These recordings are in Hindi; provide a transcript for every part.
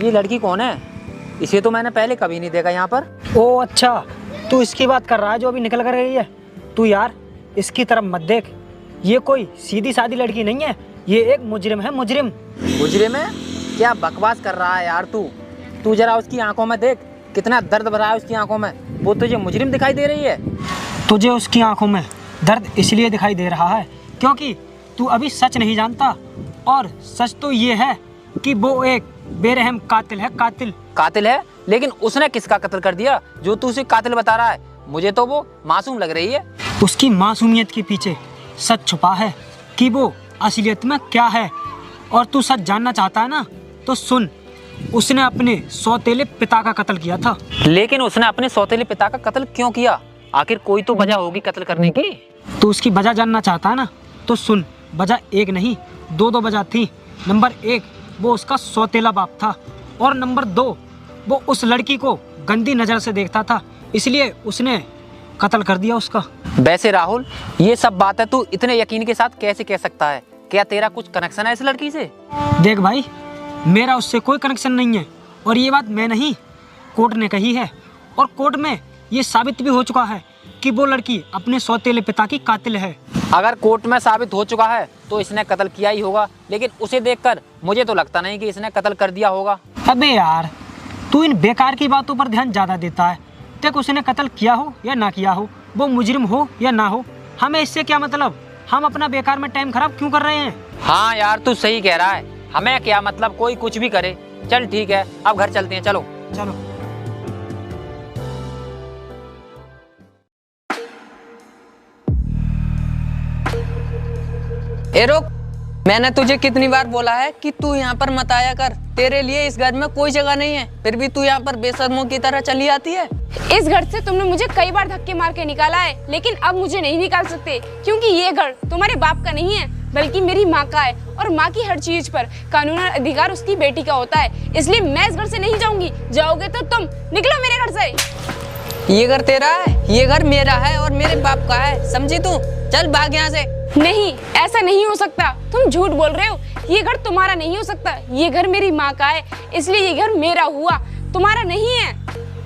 ये लड़की कौन है? इसे तो मैंने पहले कभी नहीं देखा यहाँ पर। ओ अच्छा, तू इसकी बात कर रहा है जो अभी निकल कर गई है। तू यार इसकी तरफ मत देख, ये कोई सीधी सादी लड़की नहीं है, ये एक मुजरिम है, मुजरिम। मुजरिम है? क्या बकवास कर रहा है यार तू जरा उसकी आंखों में देख, कितना दर्द भरा है उसकी आंखों में। वो तुझे मुजरिम दिखाई दे रही है? तुझे उसकी आंखों में दर्द इसलिए दिखाई दे रहा है क्योंकि तू अभी सच नहीं जानता, और सच तो ये है कि वो एक बेरहम कातिल है। कातिल है? लेकिन उसने किसका कत्ल कर दिया जो तू उसे कातिल बता रहा है? मुझे तो वो मासूम लग रही है। उसकी मासूमियत के पीछे सच छुपा है कि वो असलियत में क्या है। और तू सच जानना चाहता है ना, तो सुन, उसने अपने सौतेले पिता का कत्ल किया था। लेकिन उसने अपने सौतेले पिता का कत्ल क्यों किया? आखिर कोई तो वजह होगी कत्ल करने की। तू उसकी वजह जानना चाहता है ना, तो सुन, वजह एक नहीं दो वजह थी। नंबर 1, वो उसका सौतेला बाप था, और नंबर 2, वो उस लड़की को गंदी नज़र से देखता था, इसलिए उसने कत्ल कर दिया उसका। वैसे राहुल, ये सब बातें तू इतने यकीन के साथ कैसे कह सकता है? क्या तेरा कुछ कनेक्शन है इस लड़की से? देख भाई, मेरा उससे कोई कनेक्शन नहीं है, और ये बात मैं नहीं, कोर्ट ने कही है, और कोर्ट में ये साबित भी हो चुका है कि वो लड़की अपने सौतेले पिता की कातिल है। अगर कोर्ट में साबित हो चुका है तो इसने कत्ल किया ही होगा, लेकिन उसे देखकर मुझे तो लगता नहीं कि इसने कत्ल कर दिया होगा। अबे यार, तू इन बेकार की बातों पर ध्यान ज़्यादा देता है। देख, उसने कत्ल किया हो या ना किया हो, वो मुजरिम हो या ना हो, हमें इससे क्या मतलब? हम अपना बेकार में टाइम खराब क्यों कर रहे हैं? हाँ यार, तू सही कह रहा है, हमें क्या मतलब, कोई कुछ भी करे। चल ठीक है, अब घर चलते हैं, चलो। ए रुक, मैंने तुझे कितनी बार बोला है कि तू यहाँ पर मत आया कर, तेरे लिए इस घर में कोई जगह नहीं है, फिर भी तू यहाँ पर बेशर्मों की तरह चली आती है। इस घर से तुमने मुझे कई बार धक्के मार के निकाला है, लेकिन अब मुझे नहीं निकाल सकते, क्योंकि ये घर तुम्हारे बाप का नहीं है, बल्कि मेरी माँ का है, और माँ की हर चीज पर कानूनी अधिकार उसकी बेटी का होता है। इसलिए मैं इस घर से नहीं जाऊंगी। जाओगे तो तुम निकलो मेरे घर से। ये घर तेरा है, ये घर मेरा है और मेरे बाप का है, समझी तू? चल भाग यहाँ से। नहीं, ऐसा नहीं हो सकता, तुम झूठ बोल रहे हो। ये घर तुम्हारा नहीं हो सकता, ये घर मेरी माँ का है, इसलिए ये घर मेरा हुआ, तुम्हारा नहीं है।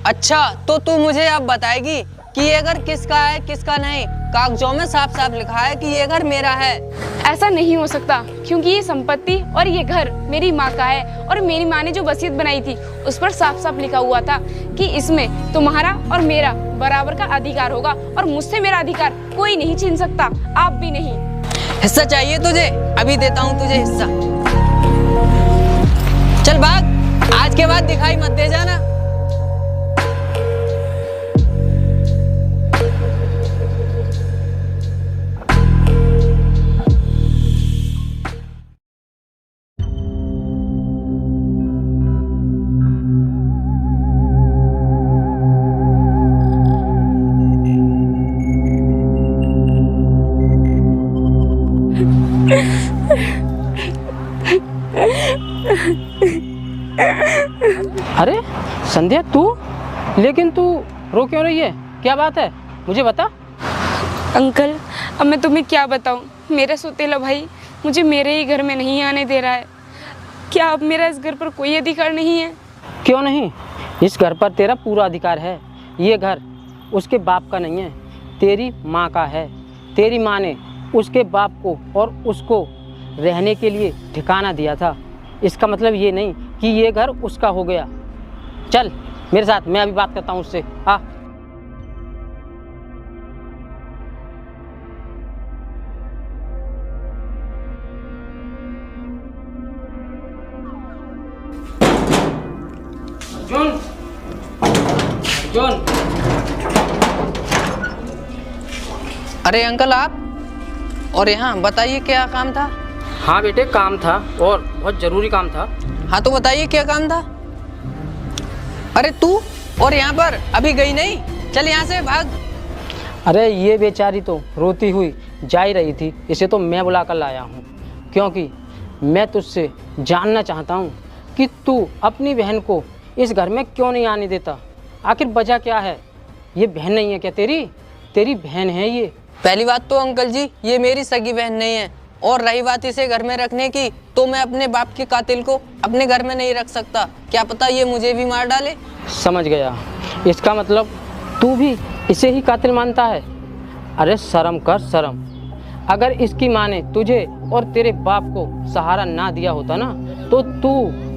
अच्छा, तो तू मुझे अब बताएगी कि ये घर किसका है किसका नहीं? कागजों में साफ साफ लिखा है कि ये घर मेरा है। ऐसा नहीं हो सकता, क्योंकि ये संपत्ति और ये घर मेरी माँ का है, और मेरी माँ ने जो वसीयत बनाई थी उस पर साफ साफ लिखा हुआ था कि इसमें तुम्हारा और मेरा बराबर का अधिकार होगा, और मुझसे मेरा अधिकार कोई नहीं छीन सकता, आप भी नहीं। हिस्सा चाहिए तुझे? अभी देता हूँ तुझे हिस्सा। चल भाग, आज के बाद दिखाई मत दे जाना। अरे संध्या, तू? लेकिन तू रो क्यों रही है? क्या बात है, मुझे बता। अंकल, अब मैं तुम्हें क्या बताऊं, मेरा सौतेला भाई मुझे मेरे ही घर में नहीं आने दे रहा है। क्या अब मेरा इस घर पर कोई अधिकार नहीं है? क्यों नहीं, इस घर पर तेरा पूरा अधिकार है। ये घर उसके बाप का नहीं है, तेरी माँ का है। तेरी माँ ने उसके बाप को और उसको रहने के लिए ठिकाना दिया था। इसका मतलब ये नहीं कि ये घर उसका हो गया। चल मेरे साथ, मैं अभी बात करता हूँ उससे। आ जॉन, जॉन। अरे अंकल, आप? और यहाँ बताइए क्या काम था? हाँ बेटे, काम था, और बहुत ज़रूरी काम था। हाँ तो बताइए क्या काम था। अरे तू और यहाँ पर अभी गई नहीं? चल यहाँ से भाग। अरे ये बेचारी तो रोती हुई जा ही रही थी, इसे तो मैं बुला कर लाया हूँ, क्योंकि मैं तुझसे जानना चाहता हूँ कि तू अपनी बहन को इस घर में क्यों नहीं आने देता। आखिर वजह क्या है? ये बहन नहीं है क्या तेरी? तेरी बहन है ये। पहली बात तो अंकल जी, ये मेरी सगी बहन नहीं है, और रही बात इसे घर में रखने की, तो मैं अपने बाप के कातिल को अपने घर में नहीं रख सकता। क्या पता ये मुझे भी मार डाले। समझ गया, इसका मतलब तू भी इसे ही कातिल मानता है। अरे शर्म कर शर्म। अगर इसकी माँ ने तुझे और तेरे बाप को सहारा ना दिया होता ना, तो तू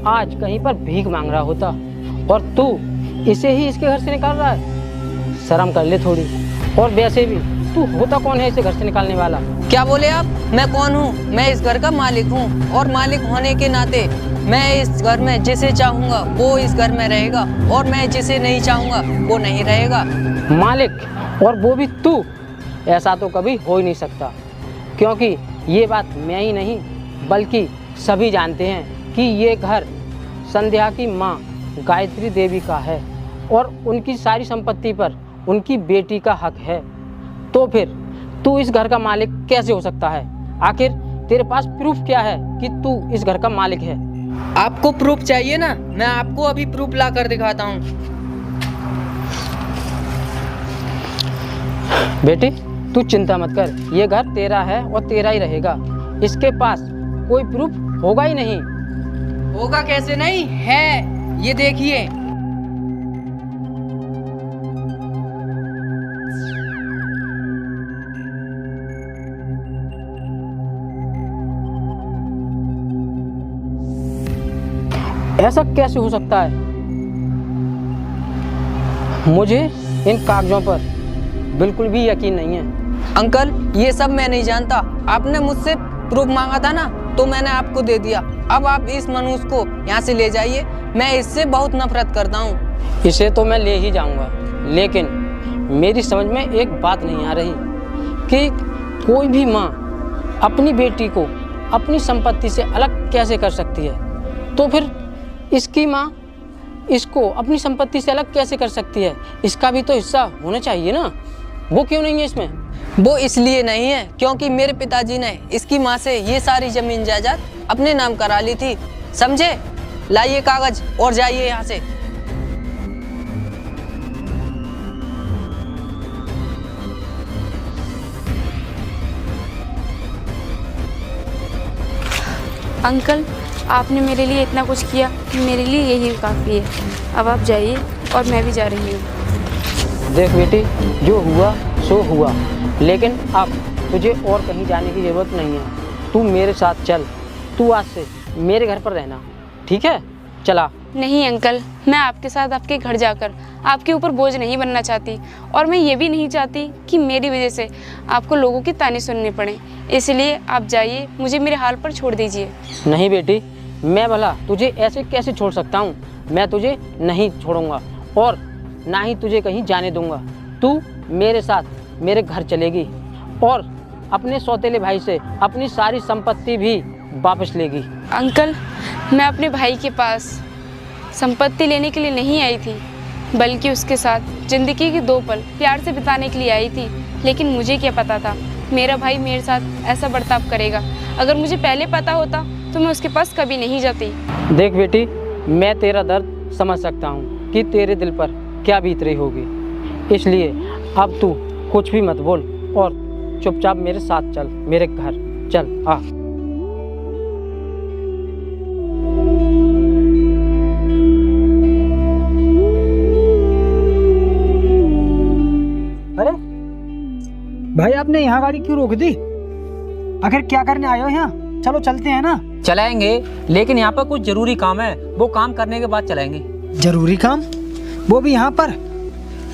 आज कहीं पर भीख मांग रहा होता, और तू इसे ही इसके घर से निकाल रहा है। शर्म कर ले थोड़ी। और वैसे भी तू होता कौन है इसे घर से निकालने वाला? क्या बोले आप? मैं कौन हूँ? मैं इस घर का मालिक हूँ, और मालिक होने के नाते मैं इस घर में जिसे चाहूँगा वो इस घर में रहेगा, और मैं जिसे नहीं चाहूँगा वो नहीं रहेगा। मालिक, और वो भी तू? ऐसा तो कभी हो ही नहीं सकता, क्योंकि ये बात मैं ही नहीं बल्कि सभी जानते हैं कि ये घर संध्या की माँ गायत्री देवी का है, और उनकी सारी संपत्ति पर उनकी बेटी का हक है। तो फिर तू इस घर का मालिक कैसे हो सकता है? आखिर तेरे पास प्रूफ क्या है कि तू इस घर का मालिक है? आपको प्रूफ चाहिए ना? मैं आपको अभी प्रूफ ला कर दिखाता हूँ। बेटी तू चिंता मत कर, ये घर तेरा है और तेरा ही रहेगा। इसके पास कोई प्रूफ होगा ही नहीं। होगा कैसे नहीं है, ये देखिए। ऐसा कैसे हो सकता है? मुझे इन कागजों पर बिल्कुल भी यकीन नहीं है। अंकल ये सब मैं नहीं जानता। आपने मुझसे प्रूफ मांगा था ना, तो मैंने आपको दे दिया। अब आप इस मनुष्य को यहाँ से ले जाइए। मैं इससे बहुत नफरत करता हूँ। इसे तो मैं ले ही जाऊंगा, लेकिन मेरी समझ में एक बात नहीं आ रही कि कोई भी माँ अपनी बेटी को अपनी संपत्ति से अलग कैसे कर सकती है। तो फिर इसकी माँ इसको अपनी संपत्ति से अलग कैसे कर सकती है? इसका भी तो हिस्सा होना चाहिए ना। वो क्यों नहीं है इसमें? वो इसलिए नहीं है क्योंकि मेरे पिताजी ने इसकी माँ से ये सारी जमीन जायदाद अपने नाम करा ली थी, समझे? लाइए कागज और जाइए यहाँ से। अंकल आपने मेरे लिए इतना कुछ किया, मेरे लिए यही काफ़ी है। अब आप जाइए और मैं भी जा रही हूँ। देख बेटी, जो हुआ सो हुआ, लेकिन अब तुझे और कहीं जाने की ज़रूरत नहीं है। तू मेरे साथ चल। तू आज से मेरे घर पर रहना, ठीक है? चला। नहीं अंकल, मैं आपके साथ आपके घर जाकर आपके ऊपर बोझ नहीं बनना चाहती, और मैं ये भी नहीं चाहती कि मेरी वजह से आपको लोगों की ताने सुनने पड़े। इसलिए आप जाइए, मुझे मेरे हाल पर छोड़ दीजिए। नहीं बेटी, मैं भला तुझे ऐसे कैसे छोड़ सकता हूँ? मैं तुझे नहीं छोड़ूंगा और ना ही तुझे कहीं जाने दूंगा। तू मेरे साथ मेरे घर चलेगी और अपने सौतेले भाई से अपनी सारी संपत्ति भी वापस लेगी। अंकल, मैं अपने भाई के पास संपत्ति लेने के लिए नहीं आई थी, बल्कि उसके साथ ज़िंदगी के 2 पल प्यार से बिताने के लिए आई थी। लेकिन मुझे क्या पता था मेरा भाई मेरे साथ ऐसा बर्ताव करेगा। अगर मुझे पहले पता होता तो मैं उसके पास कभी नहीं जाती। देख बेटी, मैं तेरा दर्द समझ सकता हूँ कि तेरे दिल पर क्या बीत रही होगी, इसलिए अब तू कुछ भी मत बोल और चुपचाप मेरे साथ चल, मेरे घर चल। आ अरे भाई, आपने यहाँ गाड़ी क्यों रोक दी? आखिर क्या करने आए हो यहाँ? चलो चलते हैं ना। चलाएंगे, लेकिन यहाँ पर कुछ जरूरी काम है, वो काम करने के बाद चलाएंगे। जरूरी काम? वो भी यहाँ पर?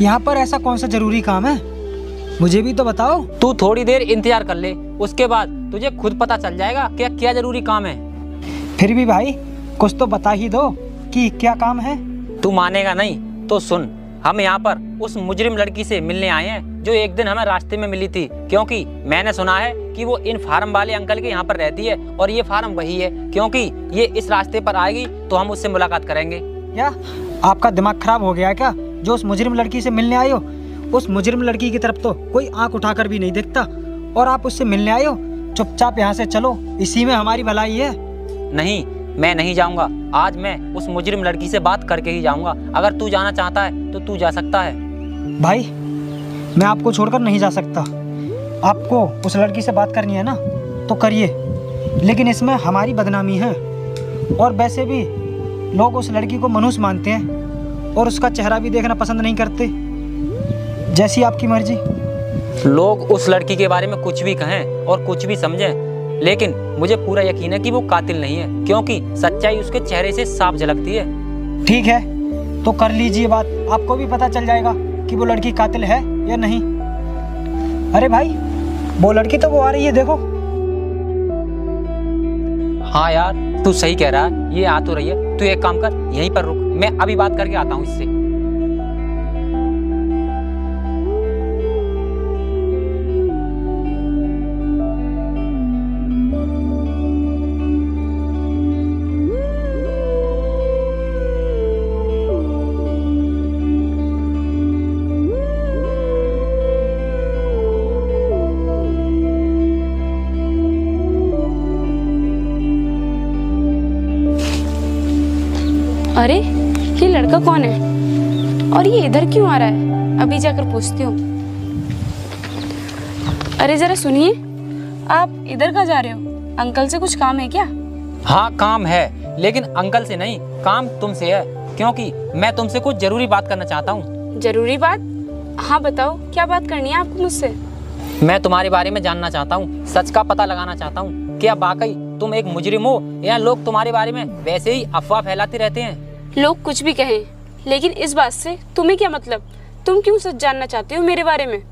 यहाँ पर ऐसा कौन सा जरूरी काम है? मुझे भी तो बताओ। तू थोड़ी देर इंतजार कर ले, उसके बाद तुझे खुद पता चल जाएगा कि क्या जरूरी काम है। फिर भी भाई कुछ तो बता ही दो कि क्या काम है। तू मानेगा नहीं तो सुन। हम यहाँ पर उस मुजरिम लड़की से मिलने आए हैं जो एक दिन हमें रास्ते में मिली थी, क्योंकि मैंने सुना है कि वो इन फार्म वाले अंकल के यहाँ पर रहती है, और ये फार्म वही है। क्योंकि ये इस रास्ते पर आएगी तो हम उससे मुलाकात करेंगे। क्या आपका दिमाग खराब हो गया है क्या, जो उस मुजरिम लड़की से मिलने आए हो? उस मुजरिम लड़की की तरफ तो कोई आंख उठाकर भी नहीं देखता, और आप उससे मिलने आए हो? चुपचाप यहाँ से चलो, इसी में हमारी भलाई है। नहीं, मैं नहीं जाऊंगा। आज मैं उस मुजरिम लड़की से बात करके ही जाऊंगा। अगर तू जाना चाहता है तो तू जा सकता है। भाई मैं आपको छोड़कर नहीं जा सकता। आपको उस लड़की से बात करनी है ना, तो करिए, लेकिन इसमें हमारी बदनामी है। और वैसे भी लोग उस लड़की को मनुष्य मानते हैं और उसका चेहरा भी देखना पसंद नहीं करते। जैसी आपकी मर्जी। लोग उस लड़की के बारे में कुछ भी कहें और कुछ भी समझें, लेकिन मुझे पूरा यकीन है कि वो कातिल नहीं है, क्योंकि सच्चाई उसके चेहरे से साफ झलकती है। ठीक है, तो कर लीजिए बात, आपको भी पता चल जाएगा कि वो लड़की कातिल है या नहीं। अरे भाई, वो लड़की तो वो आ रही है, देखो। हाँ यार, तू सही कह रहा है, ये आ तो रही है। तू एक काम कर, यहीं पर रुक, मैं अभी बात करके आता हूँ इससे। अरे ये लड़का कौन है और ये इधर क्यों आ रहा है? अभी जाकर पूछती हूँ। अरे जरा सुनिए, आप इधर कहाँ जा रहे हो? अंकल से कुछ काम है क्या? हाँ काम है, लेकिन अंकल से नहीं, काम तुमसे है, क्योंकि मैं तुमसे कुछ जरूरी बात करना चाहता हूँ। जरूरी बात? हाँ बताओ, क्या बात करनी है आपको मुझसे? मैं तुम्हारे बारे में जानना चाहता हूँ, सच का पता लगाना चाहता हूँ। क्या वाकई तुम एक मुजरिम हो या लोग तुम्हारे बारे में वैसे ही अफवाह फैलाते रहते हैं? लोग कुछ भी कहें, लेकिन इस बात से तुम्हें क्या मतलब? तुम क्यों सच जानना चाहते हो मेरे बारे में?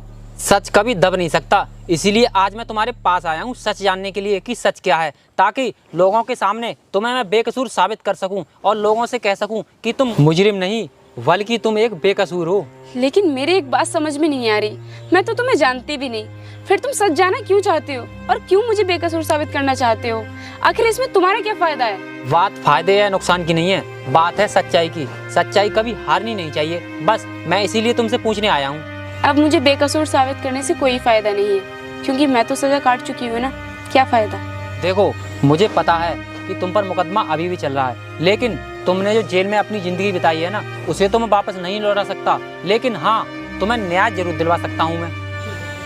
सच कभी दब नहीं सकता, इसीलिए आज मैं तुम्हारे पास आया हूँ सच जानने के लिए कि सच क्या है, ताकि लोगों के सामने तुम्हें मैं बेकसूर साबित कर सकूं और लोगों से कह सकूं कि तुम मुजरिम नहीं बल्कि तुम एक बेकसूर हो। लेकिन मेरी एक बात समझ में नहीं आ रही, मैं तो तुम्हें जानती भी नहीं, फिर तुम सच जानना क्यों चाहते हो और क्यों मुझे बेकसूर साबित करना चाहते हो? आखिर इसमें तुम्हारा क्या फायदा है? बात फायदे या नुकसान की नहीं है, बात है सच्चाई की। सच्चाई कभी हारनी नहीं चाहिए, बस मैं इसीलिए तुमसे पूछने आया हूँ। अब मुझे बेकसूर साबित करने से कोई फायदा नहीं है, क्योंकि मैं तो सजा काट चुकी हूँ ना, क्या फायदा? देखो, मुझे पता है कि तुम पर मुकदमा अभी भी चल रहा है, लेकिन तुमने जो जेल में अपनी जिंदगी बिताई है ना, उसे तो मैं वापस नहीं लौटा सकता, लेकिन हाँ तुम्हें न्याय जरूर दिलवा सकता हूँ मैं।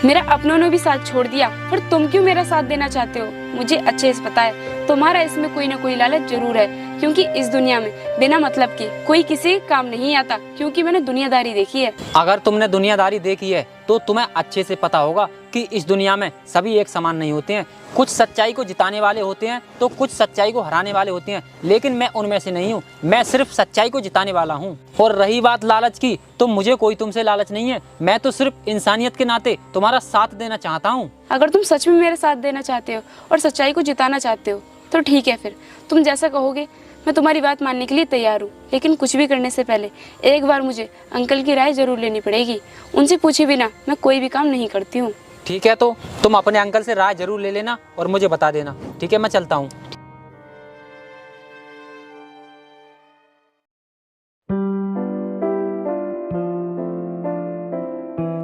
मेरा अपनों ने भी साथ छोड़ दिया, पर तुम क्यों मेरा साथ देना चाहते हो? मुझे अच्छे से पता है तुम्हारा इसमें कोई ना कोई लालच जरूर है, क्योंकि इस दुनिया में बिना मतलब के कोई किसी काम नहीं आता, क्योंकि मैंने दुनियादारी देखी है। अगर तुमने दुनियादारी देखी है तो तुम्हें अच्छे से पता होगा कि इस दुनिया में सभी एक समान नहीं होते हैं। कुछ सच्चाई को जिताने वाले होते हैं तो कुछ सच्चाई को हराने वाले होते हैं, लेकिन मैं उनमें से नहीं हूँ। मैं सिर्फ सच्चाई को जिताने वाला हूँ। और रही बात लालच की, तो मुझे कोई तुमसे लालच नहीं है, मैं तो सिर्फ इंसानियत के नाते तुम्हारा साथ देना चाहता हूँ। अगर तुम सच में मेरा साथ देना चाहते हो और सच्चाई को जिताना चाहते हो तो ठीक है, फिर तुम जैसा कहोगे मैं तुम्हारी बात मानने के लिए तैयार हूँ। लेकिन कुछ भी करने से पहले एक बार मुझे अंकल की राय जरूर लेनी पड़ेगी, उनसे पूछे बिना मैं कोई भी काम नहीं करती हूँ। ठीक है, तो तुम अपने अंकल से राय जरूर ले लेना और मुझे बता देना। ठीक है, मैं चलता हूँ।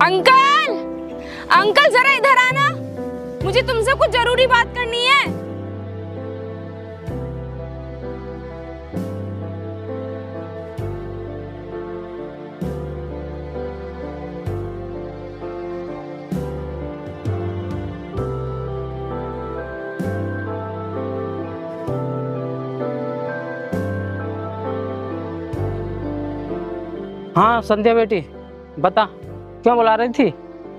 अंकल, अंकल जरा इधर आना, मुझे तुमसे कुछ जरूरी बात करनी है। हाँ संध्या बेटी, बता क्यों बुला रही थी,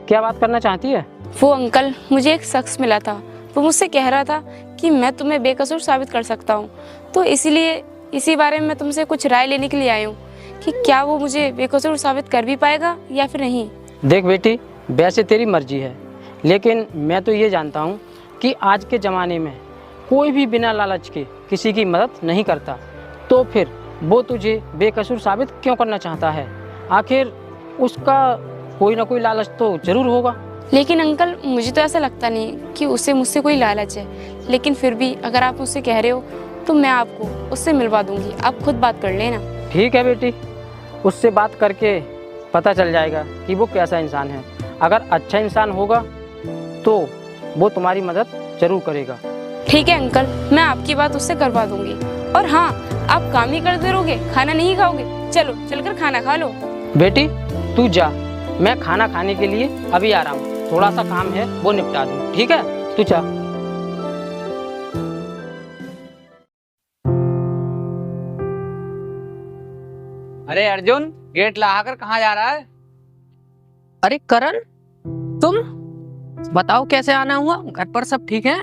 क्या बात करना चाहती है? वो अंकल, मुझे एक शख्स मिला था, वो मुझसे कह रहा था कि मैं तुम्हें बेकसूर साबित कर सकता हूँ, तो इसीलिए इसी बारे में मैं तुमसे कुछ राय लेने के लिए आई हूँ कि क्या वो मुझे बेकसूर साबित कर भी पाएगा या फिर नहीं। देख बेटी, वैसे तेरी मर्जी है, लेकिन मैं तो ये जानता हूँ कि आज के ज़माने में कोई भी बिना लालच के किसी की मदद नहीं करता, तो फिर वो तुझे बेकसूर साबित क्यों करना चाहता है? आखिर उसका कोई ना कोई लालच तो जरूर होगा। लेकिन अंकल, मुझे तो ऐसा लगता नहीं कि उसे मुझसे कोई लालच है, लेकिन फिर भी अगर आप मुझसे कह रहे हो तो मैं आपको उससे मिलवा दूंगी, आप खुद बात कर लेना। ठीक है बेटी, उससे बात करके पता चल जाएगा कि वो कैसा इंसान है। अगर अच्छा इंसान होगा तो वो तुम्हारी मदद जरूर करेगा। ठीक है अंकल, मैं आपकी बात उससे करवा दूंगी। और हाँ, आप काम ही करते रहोगे, खाना नहीं खाओगे? चलो चलकर खाना खा लो। बेटी तू जा, मैं खाना खाने के लिए अभी आ रहा हूँ, थोड़ा सा काम है वो निपटा दूँ। ठीक है, तू जा। अरे अर्जुन, गेट लगाकर कहाँ जा रहा है? अरे करण, तुम बताओ कैसे आना हुआ? घर पर सब ठीक है?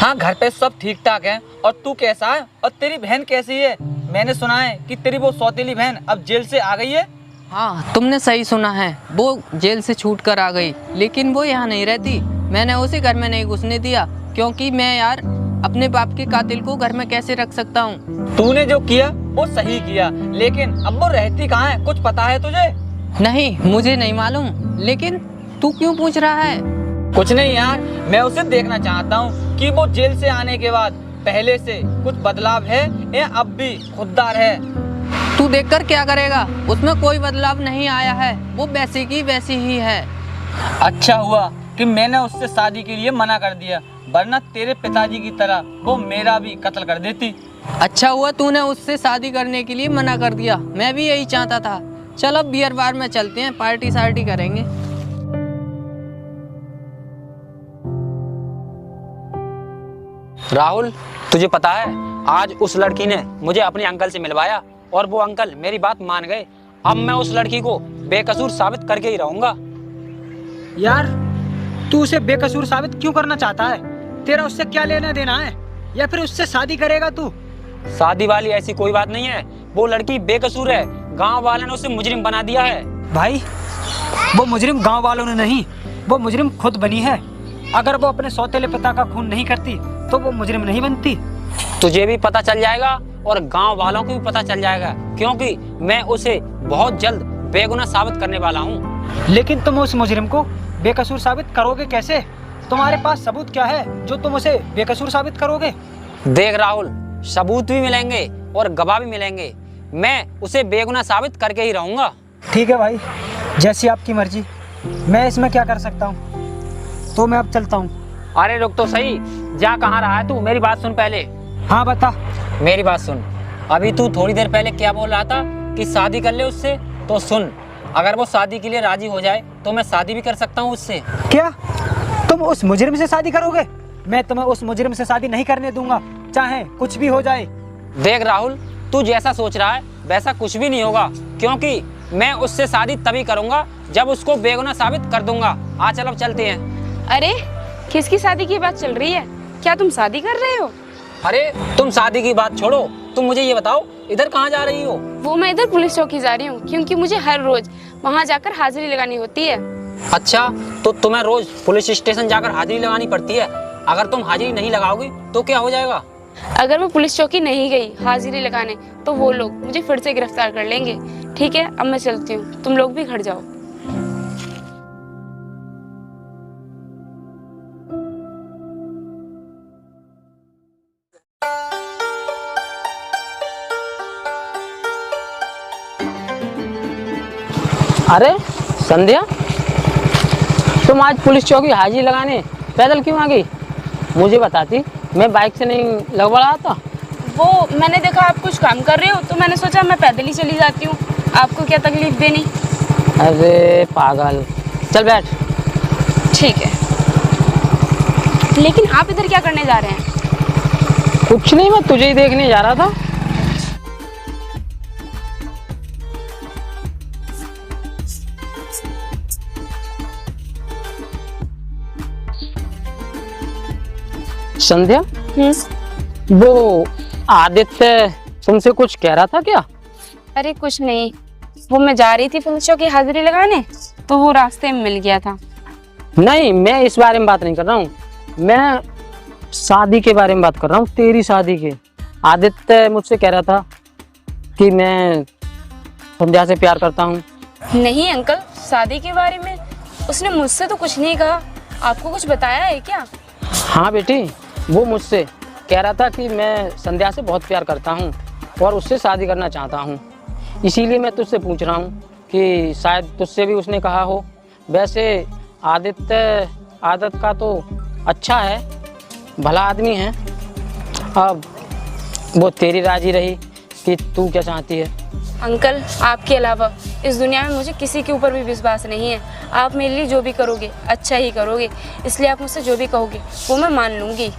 हाँ, घर पे सब ठीक ठाक है। और तू कैसा है? और तेरी बहन कैसी है? मैंने सुना है कि तेरी वो सौतेली बहन अब जेल से आ गई है। हाँ, तुमने सही सुना है। वो जेल से छूट कर आ गई, लेकिन वो यहाँ नहीं रहती। मैंने उसे घर में नहीं घुसने दिया, क्योंकि मैं यार अपने बाप के कातिल को घर में कैसे रख सकता हूँ। तूने जो किया वो सही किया, लेकिन अब वो रहती कहाँ है? कुछ पता है तुझे? नहीं, मुझे नहीं मालूम। लेकिन तू क्यों पूछ रहा है? कुछ नहीं यार, मैं उसे देखना चाहता हूँ कि वो जेल से आने के बाद पहले से कुछ बदलाव है या अब भी खुददार है। तू देखकर क्या करेगा? उसमें कोई बदलाव नहीं आया है, वो वैसी की वैसी ही है। अच्छा हुआ कि मैंने उससे शादी के लिए मना कर दिया, वरना तेरे पिताजी की तरह वो मेरा भी कत्ल कर देती। अच्छा हुआ तूने उससे शादी करने के लिए मना कर दिया, मैं भी यही चाहता था। चल अब बियर बार में चलते हैं, पार्टी सार्टी करेंगे। राहुल, तुझे पता है आज उस लड़की ने मुझे अपने अंकल से मिलवाया और वो अंकल मेरी बात मान गए। अब मैं उस लड़की को बेकसूर साबित करके ही रहूंगा। यार, तू उसे बेकसूर साबित क्यों करना चाहता है? तेरा उससे क्या लेना देना है? या फिर उससे शादी करेगा तू? शादी वाली ऐसी कोई बात नहीं है, वो लड़की बेकसूर है। गांव वालों ने उसे मुजरिम बना दिया है। भाई, वो मुजरिम गांव वालों ने नहीं, वो मुजरिम खुद बनी है। अगर वो अपने सौतेले पिता का खून नहीं करती तो वो मुजरिम नहीं बनती। तुझे भी पता चल जाएगा और गांव वालों को भी पता चल जाएगा, क्योंकि मैं उसे बहुत जल्द बेगुनाह साबित करने वाला हूँ। लेकिन तुम उस मुजरिम को बेकसूर साबित करोगे कैसे? तुम्हारे पास सबूत क्या है जो तुम उसे बेकसूर साबित करोगे? देख राहुल, सबूत भी मिलेंगे और गवाह भी मिलेंगे। मैं उसे बेगुनाह साबित करके ही रहूंगा। ठीक है भाई, जैसी आपकी मर्जी। मैं इसमें क्या कर सकता हूँ? तो मैं अब चलता हूँ। अरे रुक तो सही, जा कहाँ रहा है तू? मेरी बात सुन पहले। हाँ बता। मेरी बात सुन, अभी तू थोड़ी देर पहले क्या बोल रहा था कि शादी कर ले उससे? तो सुन, अगर वो शादी के लिए राजी हो जाए तो मैं शादी भी कर सकता हूँ उससे। क्या तुम उस मुजरिम से शादी करोगे? मैं तुम्हें उस मुजरिम से शादी नहीं करने दूंगा, चाहे कुछ भी हो जाए। देख राहुल, तू जैसा सोच रहा है वैसा कुछ भी नहीं होगा, क्योंकि मैं उससे शादी तभी करूंगा जब उसको बेगुनाह साबित कर दूंगा। आ चल, अब चलते हैं। अरे, किसकी शादी की बात चल रही है? क्या तुम शादी कर रहे हो? अरे तुम शादी की बात छोड़ो, तुम मुझे ये बताओ इधर कहाँ जा रही हो? वो मैं इधर पुलिस चौकी जा रही हूँ, क्योंकि मुझे हर रोज वहाँ जाकर हाजिरी लगानी होती है। अच्छा, तो तुम्हें रोज पुलिस स्टेशन जाकर हाजिरी लगानी पड़ती है? अगर तुम हाजिरी नहीं लगाओगी तो क्या हो जाएगा? अगर मैं पुलिस चौकी नहीं गई हाजिरी लगाने तो वो लोग मुझे फिर से गिरफ्तार कर लेंगे। ठीक है, अब मैं चलती हूँ, तुम लोग भी घर जाओ। अरे संध्या, तुम आज पुलिस चौकी हाजिरी लगाने पैदल क्यों आ गई? मुझे बताती, मैं बाइक से नहीं लगवा रहा था। वो मैंने देखा आप कुछ काम कर रहे हो तो मैंने सोचा मैं पैदल ही चली जाती हूँ, आपको क्या तकलीफ देनी। अरे पागल, चल बैठ। ठीक है, लेकिन आप इधर क्या करने जा रहे हैं? कुछ नहीं, मैं तुझे ही देखने जा रहा था। संध्या, वो आदित्य तुमसे कुछ कह रहा था क्या? अरे कुछ नहीं, वो मैं जा रही थी पुलिस चौकी हाजिरी लगाने तो वो रास्ते में मिल गया था। नहीं, मैं इस बारे में बात नहीं कर रहा हूँ, मैं शादी के बारे में बात कर रहा हूँ, तेरी शादी के। आदित्य मुझसे कह रहा था कि मैं संध्या से प्यार करता हूँ। नहीं अंकल, शादी के बारे में उसने मुझसे तो कुछ नहीं कहा। आपको कुछ बताया है क्या? हाँ बेटी, वो मुझसे कह रहा था कि मैं संध्या से बहुत प्यार करता हूँ और उससे शादी करना चाहता हूँ। इसीलिए मैं तुझसे पूछ रहा हूँ कि शायद तुझसे भी उसने कहा हो। वैसे आदित्य आदत का तो अच्छा है, भला आदमी है। अब वो तेरी राजी रही कि तू क्या चाहती है। अंकल, आपके अलावा इस दुनिया में मुझे किसी के ऊपर भी विश्वास नहीं है। आप मेरे लिए जो भी करोगे अच्छा ही करोगे, इसलिए आप मुझसे जो भी कहोगे वो मैं मान लूँगी।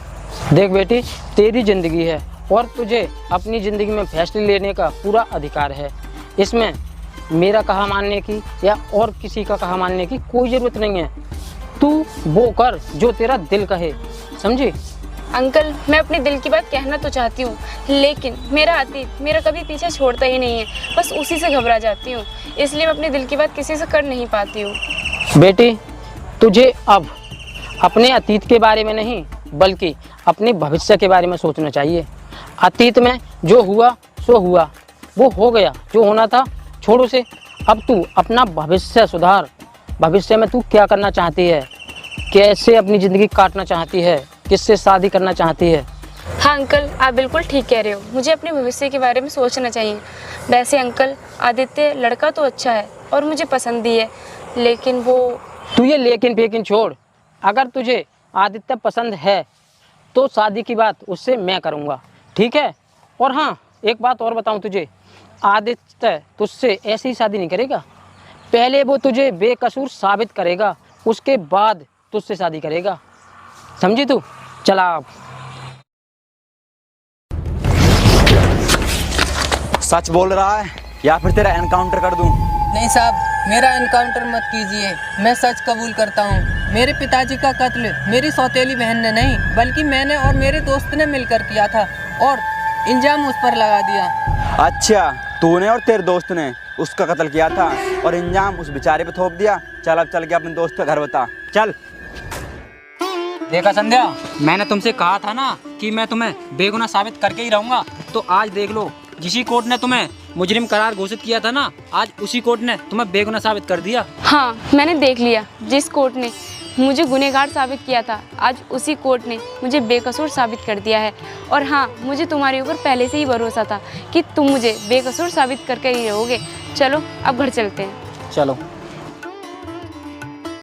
देख बेटी, तेरी ज़िंदगी है और तुझे अपनी ज़िंदगी में फैसले लेने का पूरा अधिकार है। इसमें मेरा कहा मानने की या और किसी का कहा मानने की कोई ज़रूरत नहीं है। तू वो कर जो तेरा दिल कहे, समझी? अंकल, मैं अपने दिल की बात कहना तो चाहती हूँ, लेकिन मेरा अतीत मेरा कभी पीछे छोड़ता ही नहीं है। बस उसी से घबरा जाती हूँ, इसलिए मैं अपने दिल की बात किसी से कर नहीं पाती हूँ। बेटी, तुझे अब अपने अतीत के बारे में नहीं बल्कि अपने भविष्य के बारे में सोचना चाहिए। अतीत में जो हुआ सो हुआ, वो हो गया, जो होना था छोड़ उसे। अब तू अपना भविष्य सुधार। भविष्य में तू क्या करना चाहती है, कैसे अपनी ज़िंदगी काटना चाहती है, किससे शादी करना चाहती है? हाँ अंकल, आप बिल्कुल ठीक कह रहे हो, मुझे अपने भविष्य के बारे में सोचना चाहिए। वैसे अंकल, आदित्य लड़का तो अच्छा है और मुझे पसंद भी है, लेकिन वो... तू ये लेकिन फेकिन छोड़। अगर तुझे आदित्य पसंद है तो शादी की बात उससे मैं करूँगा, ठीक है? और हाँ, एक बात और बताऊँ तुझे, आदित्य तुझसे ऐसी शादी नहीं करेगा। पहले वो तुझे बेकसूर साबित करेगा, उसके बाद तुझसे शादी करेगा, समझी तू? चला आप। सच बोल रहा है या फिर तेरा एनकाउंटर कर दूं? नहीं साहब, मेरा एनकाउंटर मत कीजिए, मैं सच कबूल करता हूँ। मेरे पिताजी का कत्ल मेरी सौतेली बहन ने नहीं बल्कि मैंने और मेरे दोस्त ने मिलकर किया था और इल्जाम उस पर लगा दिया। अच्छा, तूने और तेरे दोस्त ने उसका कत्ल किया था और इल्जाम उस बेचारे पे थोप दिया। चल अब चल के अपने दोस्त का घर बता, चल। देखा संध्या, मैंने तुमसे कहा था ना कि मैं तुम्हें बेगुनाह साबित करके ही रहूंगा। तो आज देख लो, जिसी कोर्ट ने तुम्हें मुजरिम करार घोषित किया था ना, आज उसी कोर्ट ने तुम्हें बेगुनाह साबित कर दिया। हाँ, मैंने देख लिया, जिस कोर्ट ने मुझे गुनहगार साबित किया था, आज उसी कोर्ट ने मुझे बेकसूर साबित कर दिया है। और हाँ, मुझे तुम्हारे ऊपर पहले से ही भरोसा था कि तुम मुझे बेकसूर साबित करके ही रहोगे। चलो अब घर चलते हैं। चलो।